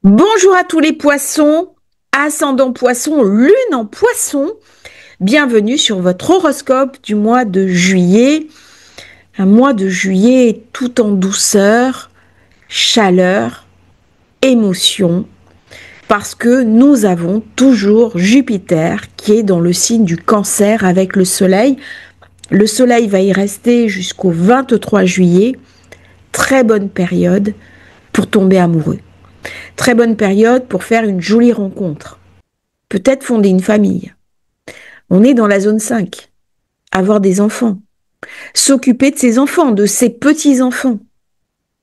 Bonjour à tous les poissons, ascendant poisson, lune en poisson. Bienvenue sur votre horoscope du mois de juillet. Un mois de juillet tout en douceur, chaleur, émotion, parce que nous avons toujours Jupiter qui est dans le signe du Cancer avec le Soleil. Le Soleil va y rester jusqu'au 23 juillet. Très bonne période pour tomber amoureux. Très bonne période pour faire une jolie rencontre. Peut-être fonder une famille. On est dans la zone 5. Avoir des enfants. S'occuper de ses enfants, de ses petits-enfants.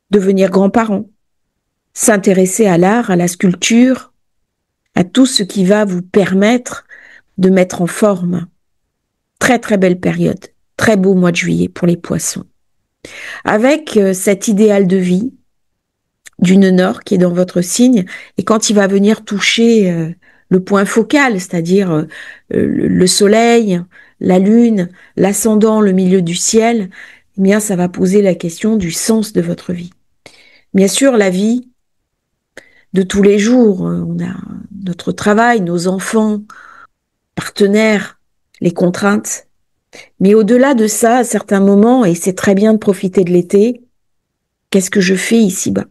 Devenir grands-parents. S'intéresser à l'art, à la sculpture, à tout ce qui va vous permettre de mettre en forme. Très très belle période. Très beau mois de juillet pour les poissons. Avec cet idéal de vie du nœud nord qui est dans votre signe, et quand il va venir toucher le point focal, c'est-à-dire le soleil, la lune, l'ascendant, le milieu du ciel, eh bien ça va poser la question du sens de votre vie. Bien sûr, la vie de tous les jours, on a notre travail, nos enfants, partenaires, les contraintes, mais au-delà de ça, à certains moments, et c'est très bien de profiter de l'été, qu'est-ce que je fais ici-bas?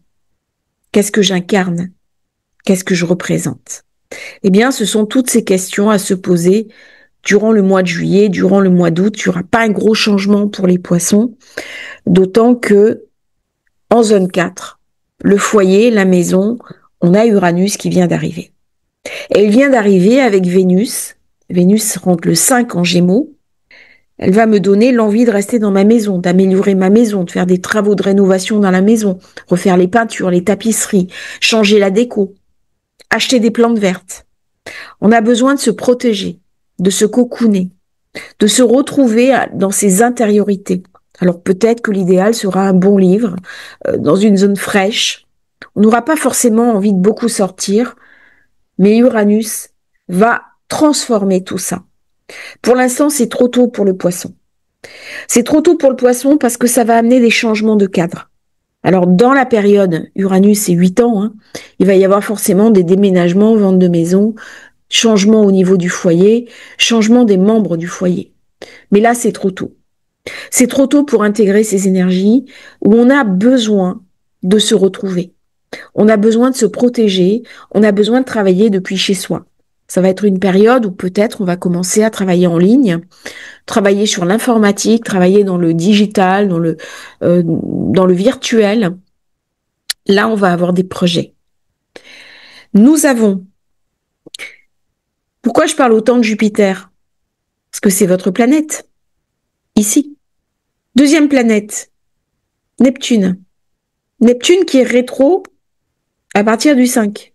Qu'est-ce que j'incarne? Qu'est-ce que je représente? Eh bien, ce sont toutes ces questions à se poser durant le mois de juillet, durant le mois d'août. Il n'y aura pas un gros changement pour les poissons, d'autant que en zone 4, le foyer, la maison, on a Uranus qui vient d'arriver. Et il vient d'arriver avec Vénus. Vénus rentre le 5 en Gémeaux. Elle va me donner l'envie de rester dans ma maison, d'améliorer ma maison, de faire des travaux de rénovation dans la maison, refaire les peintures, les tapisseries, changer la déco, acheter des plantes vertes. On a besoin de se protéger, de se cocooner, de se retrouver dans ses intériorités. Alors peut-être que l'idéal sera un bon livre, dans une zone fraîche. On n'aura pas forcément envie de beaucoup sortir, mais Uranus va transformer tout ça. Pour l'instant, c'est trop tôt pour le poisson. C'est trop tôt pour le poisson parce que ça va amener des changements de cadre. Alors, dans la période, Uranus, c'est 8 ans, hein, il va y avoir forcément des déménagements, vente de maisons, changement au niveau du foyer, changement des membres du foyer. Mais là, c'est trop tôt. C'est trop tôt pour intégrer ces énergies où on a besoin de se retrouver. On a besoin de se protéger, on a besoin de travailler depuis chez soi. Ça va être une période où peut-être on va commencer à travailler en ligne, travailler sur l'informatique, travailler dans le digital, dans le virtuel. Là, on va avoir des projets. Nous avons... Pourquoi je parle autant de Jupiter? Parce que c'est votre planète, ici. Deuxième planète, Neptune. Neptune qui est rétro à partir du 5.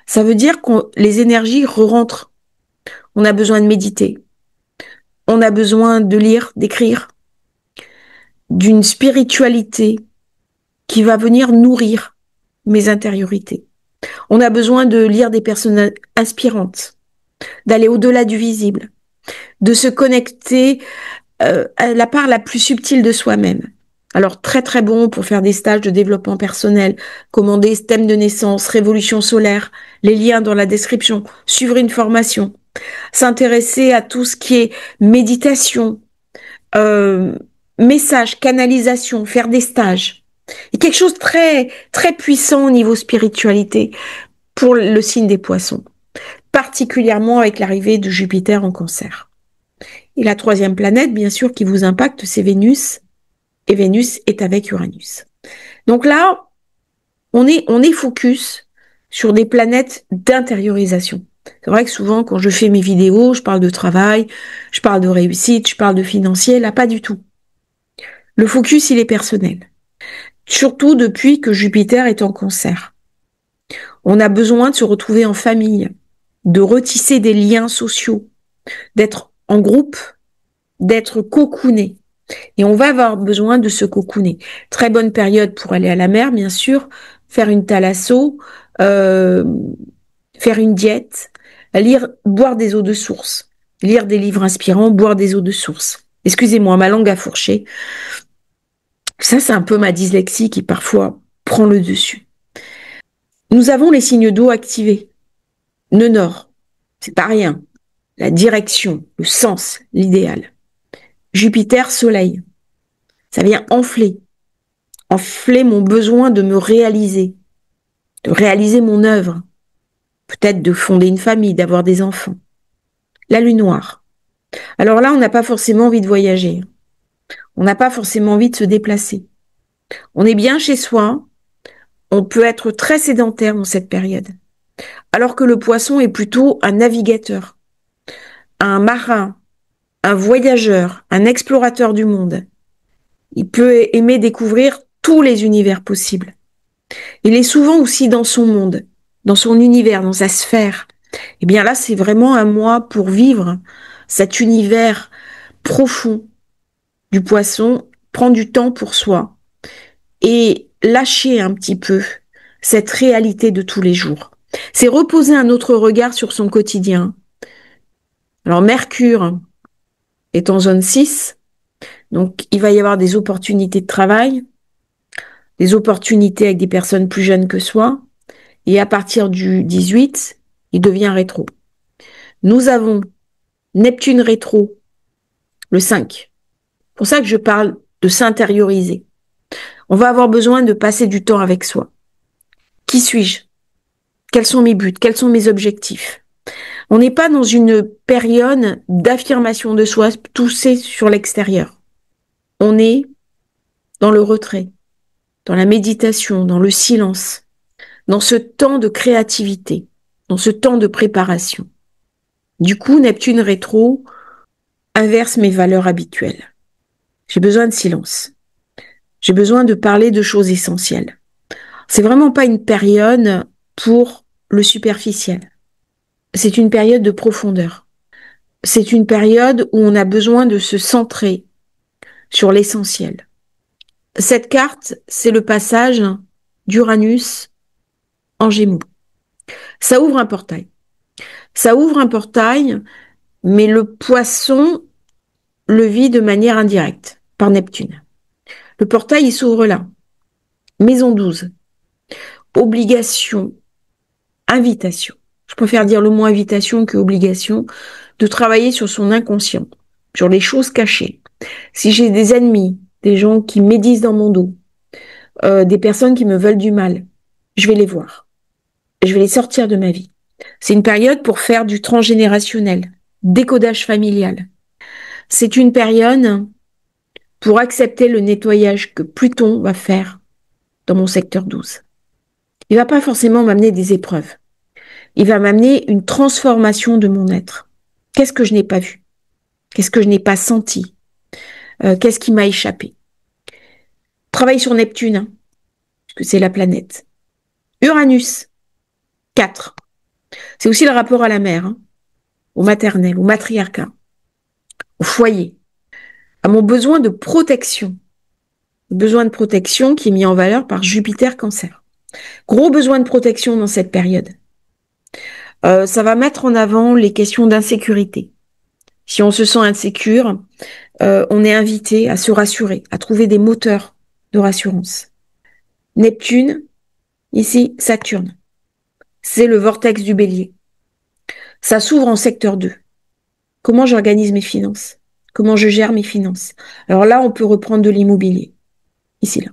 Ça veut dire que les énergies re-rentrent. On a besoin de méditer. On a besoin de lire, d'écrire, d'une spiritualité qui va venir nourrir mes intériorités. On a besoin de lire des personnes inspirantes, d'aller au-delà du visible, de se connecter à la part la plus subtile de soi-même. Alors très très bon pour faire des stages de développement personnel, commander thème de naissance, révolution solaire, les liens dans la description, suivre une formation, s'intéresser à tout ce qui est méditation, message, canalisation, faire des stages. Et quelque chose de très très puissant au niveau spiritualité pour le signe des poissons, particulièrement avec l'arrivée de Jupiter en Cancer. Et la troisième planète, bien sûr, qui vous impacte, c'est Vénus. Et Vénus est avec Uranus. Donc là, on est focus sur des planètes d'intériorisation. C'est vrai que souvent, quand je fais mes vidéos, je parle de travail, je parle de réussite, je parle de financier. Là, pas du tout. Le focus, il est personnel. Surtout depuis que Jupiter est en Cancer. On a besoin de se retrouver en famille, de retisser des liens sociaux, d'être en groupe, d'être cocooné. Et on va avoir besoin de se cocooner. Très bonne période pour aller à la mer, bien sûr, faire une thalasso, faire une diète, boire des eaux de source, lire des livres inspirants, boire des eaux de source. Excusez-moi, ma langue a fourché. Ça, c'est un peu ma dyslexie qui parfois prend le dessus. Nous avons les signes d'eau activés. Nœud nord, c'est pas rien. La direction, le sens, l'idéal. Jupiter, soleil, ça vient enfler mon besoin de me réaliser, de réaliser mon œuvre, peut-être de fonder une famille, d'avoir des enfants. La lune noire. Alors là, on n'a pas forcément envie de voyager. On n'a pas forcément envie de se déplacer. On est bien chez soi. On peut être très sédentaire dans cette période. Alors que le poisson est plutôt un navigateur, un marin, un voyageur, un explorateur du monde. Il peut aimer découvrir tous les univers possibles. Il est souvent aussi dans son monde, dans son univers, dans sa sphère. Et bien là, c'est vraiment un mois pour vivre cet univers profond du poisson, prendre du temps pour soi et lâcher un petit peu cette réalité de tous les jours. C'est reposer un autre regard sur son quotidien. Alors Mercure est en zone 6, donc il va y avoir des opportunités de travail, des opportunités avec des personnes plus jeunes que soi, et à partir du 18, il devient rétro. Nous avons Neptune rétro le 5. C'est pour ça que je parle de s'intérioriser. On va avoir besoin de passer du temps avec soi. Qui suis-je? Quels sont mes buts? Quels sont mes objectifs? On n'est pas dans une période d'affirmation de soi poussée sur l'extérieur. On est dans le retrait, dans la méditation, dans le silence, dans ce temps de créativité, dans ce temps de préparation. Du coup, Neptune rétro inverse mes valeurs habituelles. J'ai besoin de silence. J'ai besoin de parler de choses essentielles. C'est vraiment pas une période pour le superficiel. C'est une période de profondeur. C'est une période où on a besoin de se centrer sur l'essentiel. Cette carte, c'est le passage d'Uranus en Gémeaux. Ça ouvre un portail. Ça ouvre un portail, mais le poisson le vit de manière indirecte, par Neptune. Le portail, il s'ouvre là. Maison 12. Obligation, invitation. Je préfère dire le mot invitation que obligation, de travailler sur son inconscient, sur les choses cachées. Si j'ai des ennemis, des gens qui médisent dans mon dos, des personnes qui me veulent du mal, je vais les voir. Je vais les sortir de ma vie. C'est une période pour faire du transgénérationnel, décodage familial. C'est une période pour accepter le nettoyage que Pluton va faire dans mon secteur 12. Il va pas forcément m'amener des épreuves. Il va m'amener une transformation de mon être. Qu'est-ce que je n'ai pas vu? Qu'est-ce que je n'ai pas senti? Qu'est-ce qui m'a échappé? Travaille sur Neptune, hein, parce que c'est la planète. Uranus, 4. C'est aussi le rapport à la mère, hein, au maternel, au matriarcat, au foyer, à mon besoin de protection. Le besoin de protection qui est mis en valeur par Jupiter Cancer. Gros besoin de protection dans cette période. Ça va mettre en avant les questions d'insécurité. Si on se sent insécure, on est invité à se rassurer, à trouver des moteurs de rassurance. Neptune, ici Saturne. C'est le vortex du bélier. Ça s'ouvre en secteur 2. Comment j'organise mes finances? Comment je gère mes finances? Alors là, on peut reprendre de l'immobilier. Ici, là.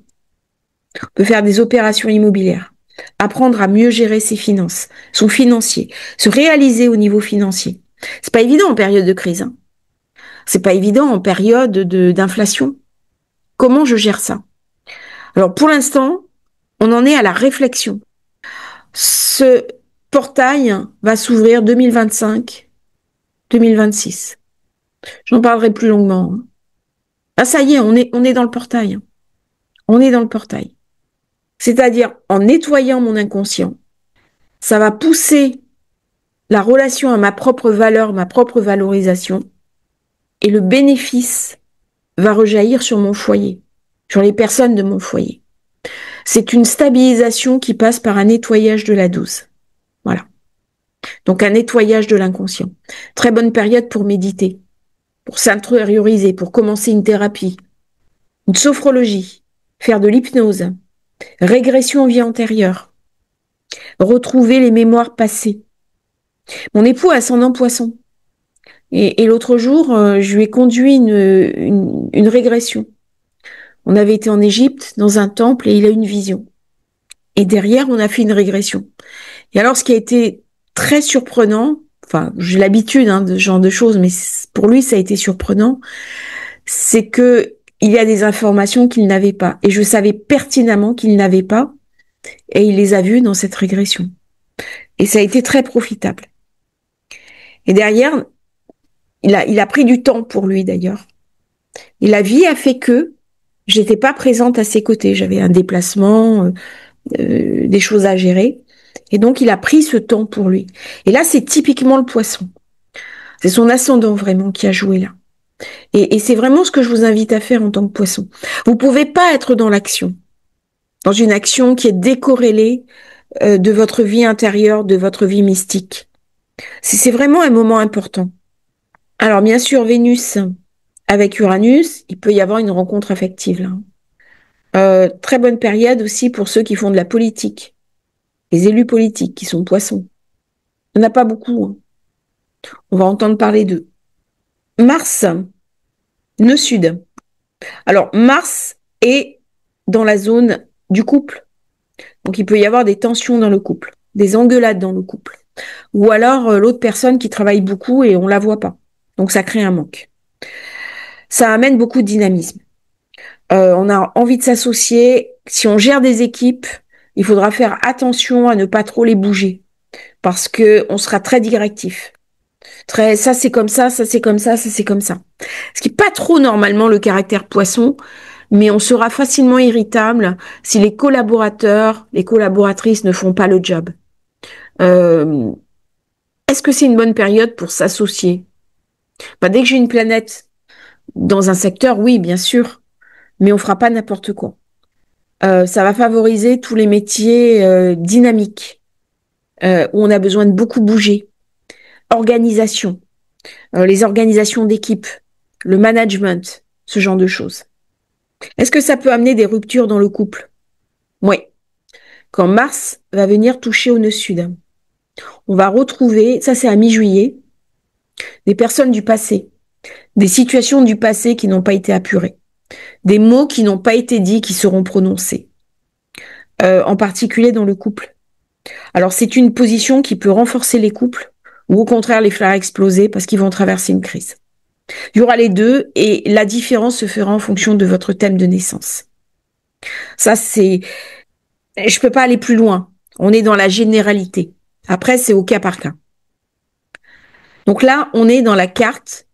On peut faire des opérations immobilières. Apprendre à mieux gérer ses finances, son financier, se réaliser au niveau financier. C'est pas évident en période de crise. Hein. C'est pas évident en période d'inflation. Comment je gère ça? Alors pour l'instant, on en est à la réflexion. Ce portail va s'ouvrir 2025-2026. J'en parlerai plus longuement. Hein. Ah ça y est, on est dans le portail. Hein. On est dans le portail. C'est-à-dire en nettoyant mon inconscient, ça va pousser la relation à ma propre valeur, ma propre valorisation, et le bénéfice va rejaillir sur mon foyer, sur les personnes de mon foyer. C'est une stabilisation qui passe par un nettoyage de la 12. Voilà. Donc un nettoyage de l'inconscient. Très bonne période pour méditer, pour s'intérioriser, pour commencer une thérapie, une sophrologie, faire de l'hypnose, régression en vie antérieure. retrouver les mémoires passées. Mon époux a ascendant poisson. Et l'autre jour, je lui ai conduit une régression. On avait été en Égypte, dans un temple, et il a eu une vision. Et derrière, on a fait une régression. Et alors, ce qui a été très surprenant, enfin, j'ai l'habitude de ce genre de choses, mais pour lui, ça a été surprenant, c'est que il y a des informations qu'il n'avait pas. Et je savais pertinemment qu'il n'avait pas, et il les a vues dans cette régression. Et ça a été très profitable. Et derrière, il a pris du temps pour lui d'ailleurs. Et la vie a fait que j'étais pas présente à ses côtés. J'avais un déplacement, des choses à gérer. Et donc, il a pris ce temps pour lui. Et là, c'est typiquement le poisson. C'est son ascendant vraiment qui a joué là. Et c'est vraiment ce que je vous invite à faire en tant que poisson. Vous pouvez pas être dans l'action, dans une action qui est décorrélée de votre vie intérieure, de votre vie mystique. C'est vraiment un moment important. Alors, bien sûr, Vénus avec Uranus, il peut y avoir une rencontre affective là. Très bonne période aussi pour ceux qui font de la politique, les élus politiques qui sont poissons. Il n'y en a pas beaucoup. Hein. On va entendre parler d'eux. Mars, nœud sud. Alors, Mars est dans la zone du couple. Donc, il peut y avoir des tensions dans le couple, des engueulades dans le couple. Ou alors, l'autre personne qui travaille beaucoup et on la voit pas. Donc, ça crée un manque. Ça amène beaucoup de dynamisme. On a envie de s'associer. Si on gère des équipes, il faudra faire attention à ne pas trop les bouger parce que on sera très directif. Très, ça c'est comme ça, ça c'est comme ça, ça c'est comme ça. Ce qui est pas trop normalement le caractère poisson, mais on sera facilement irritable si les collaborateurs, les collaboratrices ne font pas le job. Est-ce que c'est une bonne période pour s'associer? Dès que j'ai une planète dans un secteur, oui, bien sûr, mais on fera pas n'importe quoi. Ça va favoriser tous les métiers dynamiques, où on a besoin de beaucoup bouger. Organisation, les organisations d'équipe, le management, ce genre de choses. Est-ce que ça peut amener des ruptures dans le couple? Oui. Quand Mars va venir toucher au nœud sud, on va retrouver, ça c'est à mi-juillet, des personnes du passé, des situations du passé qui n'ont pas été apurées, des mots qui n'ont pas été dits qui seront prononcés, en particulier dans le couple. Alors c'est une position qui peut renforcer les couples ou au contraire les faire exploser parce qu'ils vont traverser une crise. Il y aura les deux et la différence se fera en fonction de votre thème de naissance. Ça c'est, je peux pas aller plus loin. On est dans la généralité. Après c'est au cas par cas. Donc là on est dans la carte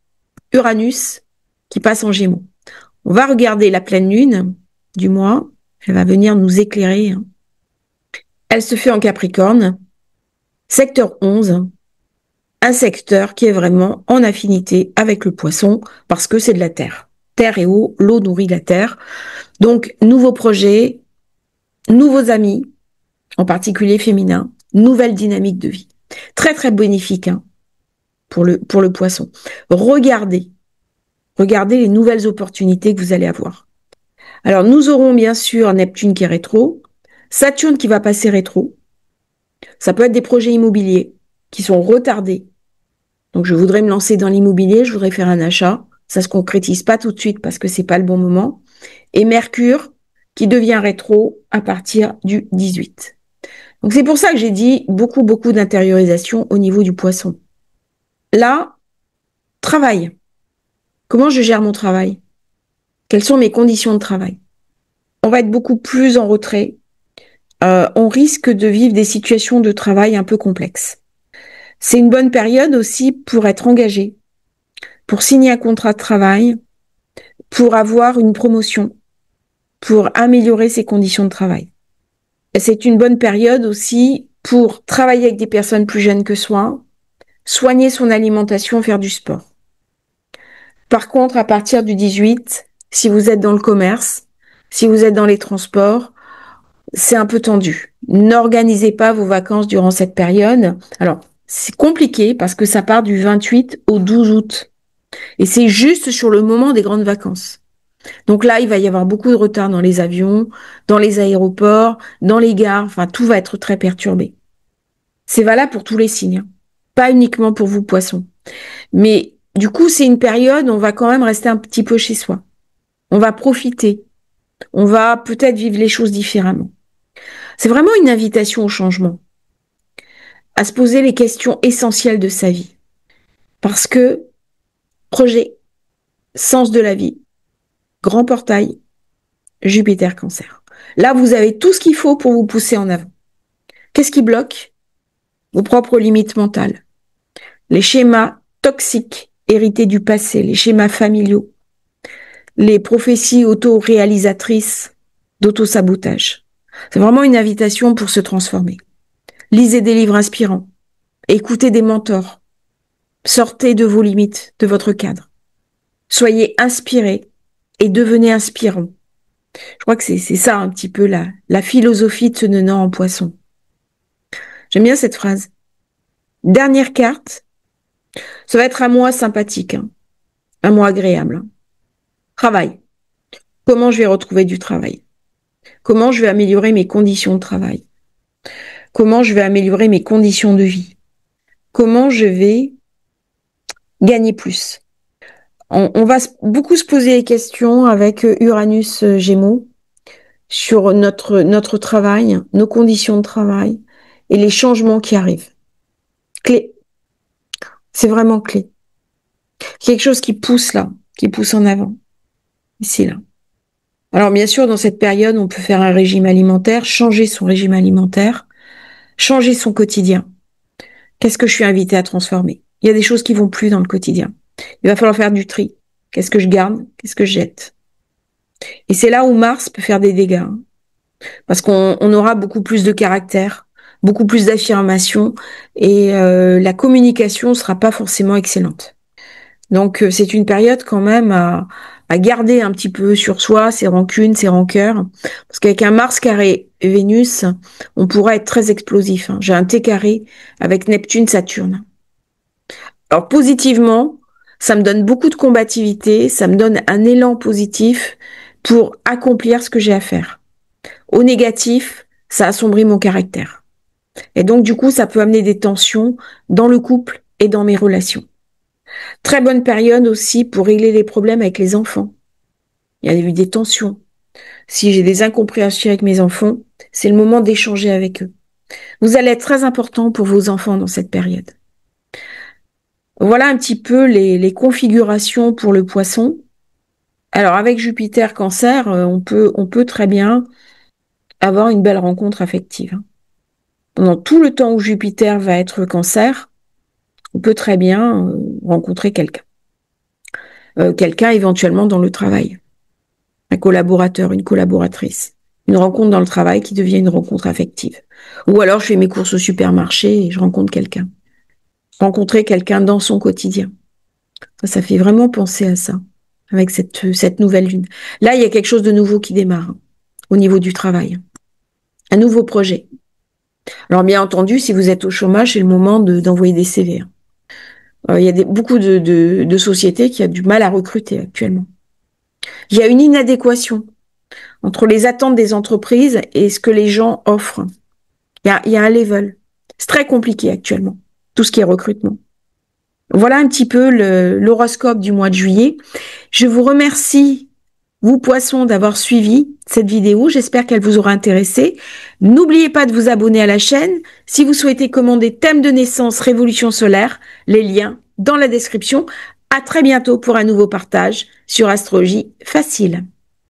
Uranus qui passe en Gémeaux. On va regarder la pleine lune du mois. Elle va venir nous éclairer. Elle se fait en Capricorne, secteur 11, un secteur qui est vraiment en affinité avec le poisson parce que c'est de la terre. Terre et eau, l'eau nourrit la terre. Donc, nouveaux projets, nouveaux amis, en particulier féminins, nouvelle dynamique de vie. Très, très bénéfique pour le poisson. Regardez les nouvelles opportunités que vous allez avoir. Alors, nous aurons bien sûr Neptune qui est rétro, Saturne qui va passer rétro. Ça peut être des projets immobiliers qui sont retardés. Donc, je voudrais me lancer dans l'immobilier, je voudrais faire un achat. Ça se concrétise pas tout de suite parce que c'est pas le bon moment. Et Mercure qui devient rétro à partir du 18. Donc, c'est pour ça que j'ai dit beaucoup d'intériorisation au niveau du poisson. Là, travail. Comment je gère mon travail? Quelles sont mes conditions de travail? On va être beaucoup plus en retrait. On risque de vivre des situations de travail un peu complexes. C'est une bonne période aussi pour être engagé, pour signer un contrat de travail, pour avoir une promotion, pour améliorer ses conditions de travail. Et c'est une bonne période aussi pour travailler avec des personnes plus jeunes que soi, soigner son alimentation, faire du sport. Par contre, à partir du 18, si vous êtes dans le commerce, si vous êtes dans les transports, c'est un peu tendu. N'organisez pas vos vacances durant cette période. Alors, c'est compliqué parce que ça part du 28 au 12 août. Et c'est juste sur le moment des grandes vacances. Donc là, il va y avoir beaucoup de retard dans les avions, dans les aéroports, dans les gares, enfin tout va être très perturbé. C'est valable pour tous les signes, hein. Pas uniquement pour vous, poissons. Mais du coup, c'est une période où on va quand même rester un petit peu chez soi. On va profiter. On va peut-être vivre les choses différemment. C'est vraiment une invitation au changement, à se poser les questions essentielles de sa vie. Parce que projet, sens de la vie, grand portail, Jupiter Cancer. Là, vous avez tout ce qu'il faut pour vous pousser en avant. Qu'est-ce qui bloque? Vos propres limites mentales. Les schémas toxiques hérités du passé, les schémas familiaux, les prophéties auto-réalisatrices d'auto-sabotage. C'est vraiment une invitation pour se transformer. Lisez des livres inspirants, écoutez des mentors, sortez de vos limites, de votre cadre. Soyez inspirés et devenez inspirants. Je crois que c'est ça un petit peu la philosophie de ce Nonant en Poisson. J'aime bien cette phrase. Dernière carte, ça va être un mois sympathique, hein, un mois agréable. Hein. Travail. Comment je vais retrouver du travail? Comment je vais améliorer mes conditions de travail? Comment je vais améliorer mes conditions de vie? Comment je vais gagner plus? On va beaucoup se poser des questions avec Uranus Gémeaux sur notre travail, nos conditions de travail et les changements qui arrivent. Clé. C'est vraiment clé. Quelque chose qui pousse là, qui pousse en avant. Ici, là. Alors, bien sûr, dans cette période, on peut faire un régime alimentaire, changer son régime alimentaire, changer son quotidien. Qu'est-ce que je suis invitée à transformer? Il y a des choses qui vont plus dans le quotidien. Il va falloir faire du tri. Qu'est-ce que je garde? Qu'est-ce que je jette? Et c'est là où Mars peut faire des dégâts. Hein. Parce qu'on aura beaucoup plus de caractère, beaucoup plus d'affirmation et la communication sera pas forcément excellente. Donc c'est une période quand même à garder un petit peu sur soi ses rancunes, ses rancœurs. Parce qu'avec un Mars carré Vénus, on pourra être très explosif. Hein. J'ai un T carré avec Neptune, Saturne. Alors positivement, ça me donne beaucoup de combativité, ça me donne un élan positif pour accomplir ce que j'ai à faire. Au négatif, ça assombrit mon caractère. Et donc du coup, ça peut amener des tensions dans le couple et dans mes relations. Très bonne période aussi pour régler les problèmes avec les enfants. Il y a eu des tensions. Si j'ai des incompréhensions avec mes enfants, c'est le moment d'échanger avec eux. Vous allez être très important pour vos enfants dans cette période. Voilà un petit peu les configurations pour le poisson. Alors avec Jupiter Cancer, on peut très bien avoir une belle rencontre affective. Pendant tout le temps où Jupiter va être Cancer, on peut très bien rencontrer quelqu'un. Quelqu'un éventuellement dans le travail. Un collaborateur, une collaboratrice. Une rencontre dans le travail qui devient une rencontre affective. Ou alors je fais mes courses au supermarché et je rencontre quelqu'un. Rencontrer quelqu'un dans son quotidien. Ça fait vraiment penser à ça, avec cette nouvelle lune. Là, il y a quelque chose de nouveau qui démarre, hein, au niveau du travail. Un nouveau projet. Alors, bien entendu, si vous êtes au chômage, c'est le moment d'envoyer des CV. Hein. Il y a beaucoup de sociétés qui ont du mal à recruter actuellement. Il y a une inadéquation entre les attentes des entreprises et ce que les gens offrent. Il y a un level. C'est très compliqué actuellement, tout ce qui est recrutement. Voilà un petit peu l'horoscope du mois de juillet. Je vous remercie, vous poissons, d'avoir suivi cette vidéo. J'espère qu'elle vous aura intéressé. N'oubliez pas de vous abonner à la chaîne. Si vous souhaitez commander thème de naissance, révolution solaire, les liens dans la description. À très bientôt pour un nouveau partage sur Astrologie Facile.